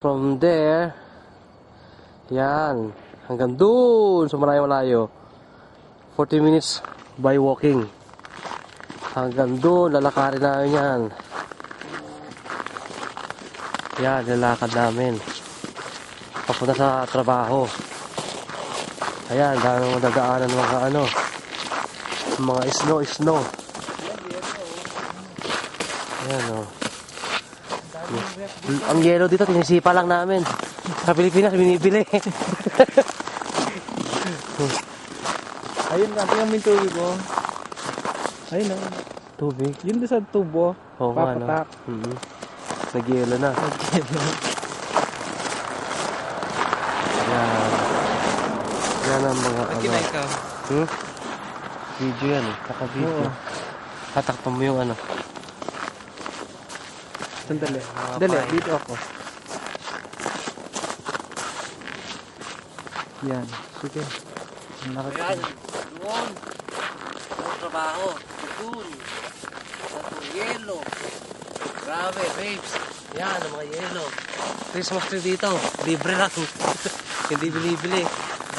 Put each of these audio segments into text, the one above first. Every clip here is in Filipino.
From there, yan, hanggang doon sa malayo-malayo. 40 minutes by walking. Hanggang doon, lalakarin namin yan. Yan, lalakad namin. Papunta sa trabaho. Ayan, dami mga dadaanan mga snow. Ayan, oh. Ang yellow dito, tinisipa lang namin. Sa Pilipinas, binibili. Ayun, kasi yung tubig ko. Ayun ang Tubig? yun doon sa tubo. Oo, papatak. Nag-yellow na. Yan. Yan ang mga Ikaw. Video yan eh. Naka-video. Tatakpan mo yung Sandali. Dali, dito ako. Yan. Sige. Ayan, doon. Ang trabaho. Doon. Sa yellow. Grabe, babes. Yan, ang mga yellow. Christmas tree dito. Libre lang. Hindi bilibili.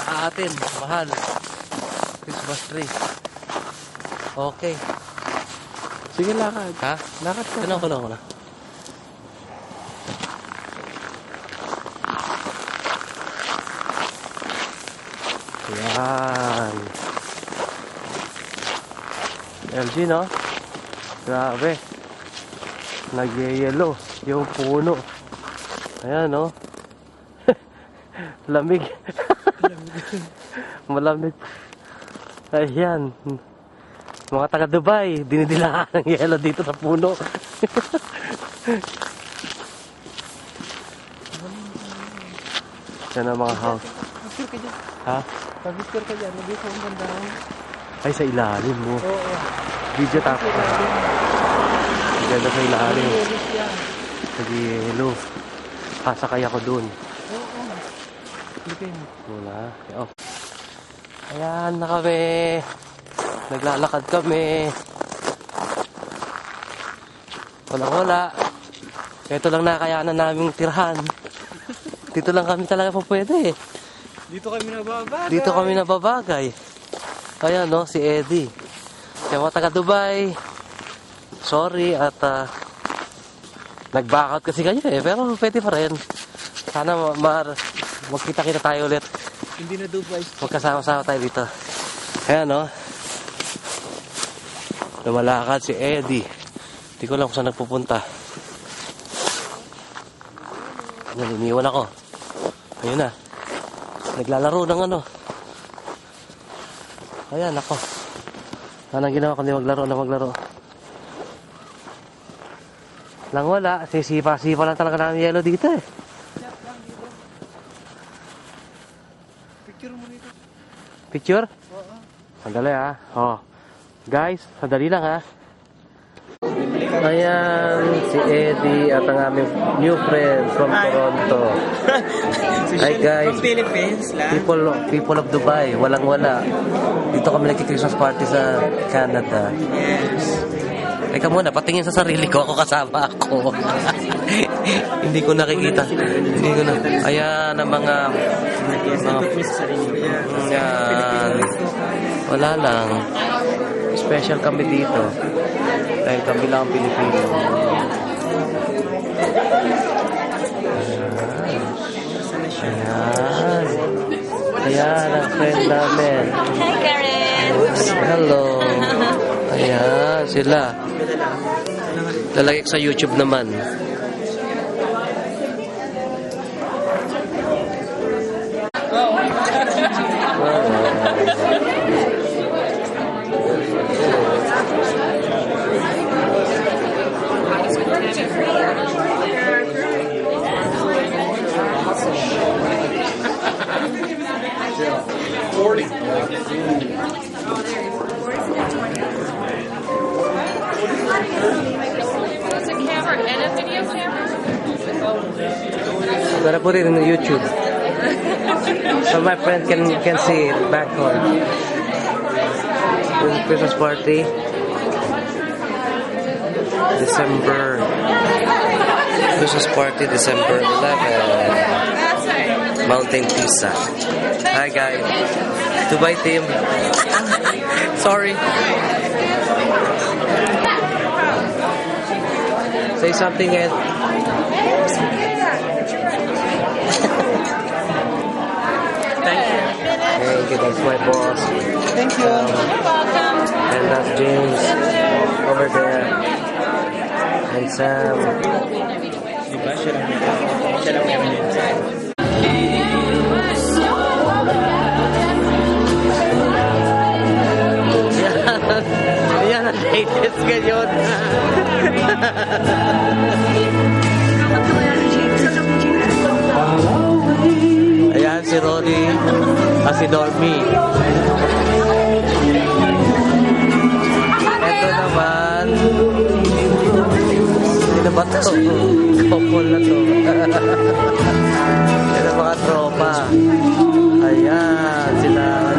Sa atin. Mahal. Christmas tree. Okay. Sige, lakad. Ha? Lakad ka. Ano ko na? Yan. LG, no? Grabe. Nag-yellow yung puno. Ayan, no? Lamig. Malamig. Ayan. Mga taga Dubai, dinidilaan ng yellow dito sa puno. Yan ang mga house. Picture ka dyan. Ha? Pag-picture ka dyan. Nabito ang ganda. Ay, sa ilalim mo. Oo. Video tapos. Ganda sa ilalim. yan. Nag-yellow. Kasakay ako dun. Oo. Lipin. Wala. Oh. Ayan na kami. Naglalakad kami. Wala. Ito lang nakayanan naming tirhan. Dito lang kami talaga po pwede. Dito kami nababagay. Ayan, no, si Eddie. Yung mga taga Dubai. Sorry at nag-backout kasi kayo eh. Pero pwede pa rin. Sana magkita-kita tayo ulit. Hindi na Dubai. Magkasama-sama tayo dito. Ayan, no. Lumalakad si Eddie. Hindi ko lang kung saan nagpupunta. Ayan, iniwan ako. Ayun na. Naglalaro ng Ayan, ako. Anong ginawa ko? Hindi maglaro. Lang wala. Sisipa-sipa lang talaga namin yellow dito eh. Picture mo rito. Picture? Oo. Sandali ha. Oh. Guys, sandali lang ha. Ayan, si Eddie at ang aming new friend from Toronto. Hi guys. From Philippines lang. People of Dubai, walang-wala. Dito kami nagki-Christmas party sa Canada. Yes. Teka muna, patingin sa sarili ko, ako kasama ako. Hindi ko nakikita. Ayan, ang mga yan. Wala lang. Special kami dito. Dahil kami lang ang Pilipino. Ayan ang friend namin. Hi, Karen. Hello. Ayan, sila. Lalagay sa YouTube naman. It's a camera and a video camera? I'm gonna put it in the YouTube. So my friend can see it back home. Christmas party. December Christmas party, December 11. Mountain Pizza. Hi guys. Dubai team. Sorry. Say something, Ed. Thank you. Thank you, that's my boss. Thank you. You're welcome. And that's James over there. And Sam. Diba? Siya lang meron yun. Yan ang latest ngayon. Ayan si Ronnie. Si Dormy. Ito naman. Sino ba to? Couple na to. Ito mga tropa. Ayan. Sila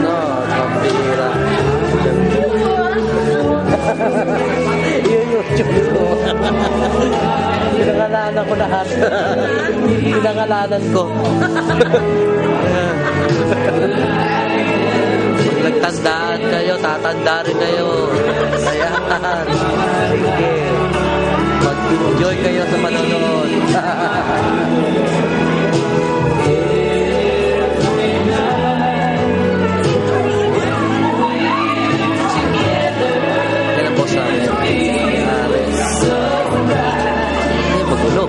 pambira. Yun yung YouTube ko. Pinangalanan ko lahat. Pinangalanan ko. Pag nagtandaan kayo, tatanda rin kayo. Ayan. Sige. Mag-enjoy kayo sa panonood. Yan ang boss namin. Alex. Magulo.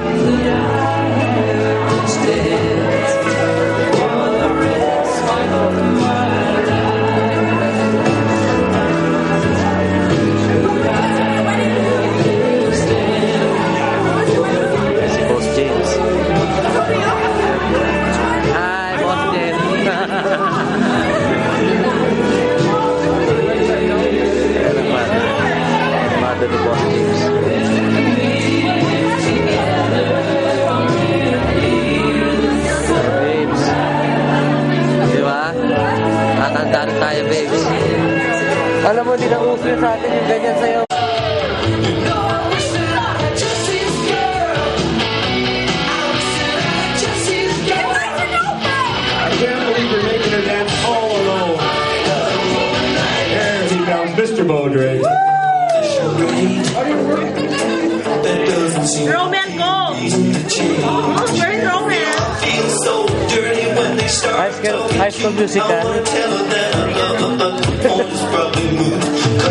Si Boss James. Hi, Boss James. Ayan ang mother ni Boss James. Babes. Di ba? Tatanda rin tayo, babes. Alam mo, di na uso yun sa atin yung ganyan sa'yo. I can't believe you're making her dance all alone. There he comes, Mr. Beaudry. Roman, go! Where's Roman? High School Musical.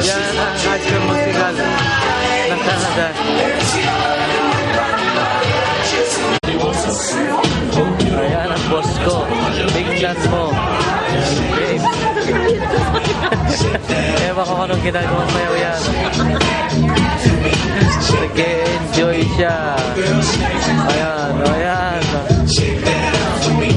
Yan ang High School Musical ng Canada. Ayan ang boss ko. Tingnan mo. Babe. Ewan ko anong ginagawa sa'yo yan. Nag-enjoy siya. Ayan, ayan. Shake that to me.